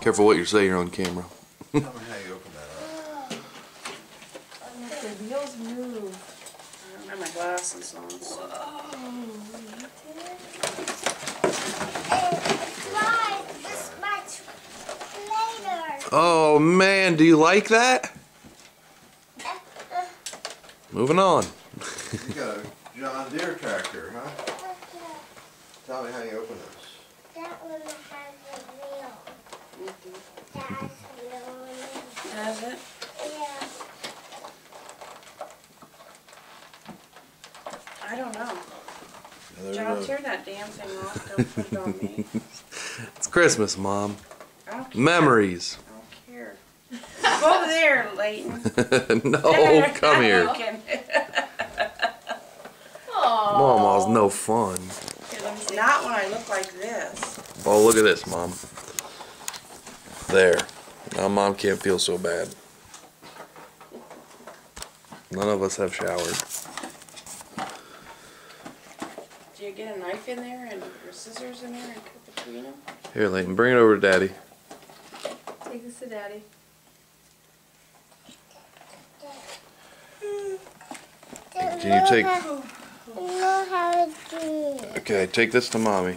Careful what you say, you're on camera. Tell me how you open that up. The wheels move. I don't have my glasses on. So. This much later. Oh man, do you like that? Moving on. You got a John Deere tractor, huh? Tell me how you open this. That one has a wheel. That's wheel. Has it? Yeah. I don't know. There's John, a- tear that damn thing off. Don't put it on me. It's Christmas, Mom. I don't care. Memories. I don't care. Go over there, Leighton. No, come here. Mama's no fun. Here, let me see. Not when I look like this. Oh, look at this, Mom. There. Now Mom can't feel so bad. None of us have showered. Do you get a knife in there and or scissors in there and cut between them? Here, Layton, bring it over to Daddy. Take this to Daddy. Can you take... You know how to do it. Okay, take this to Mommy.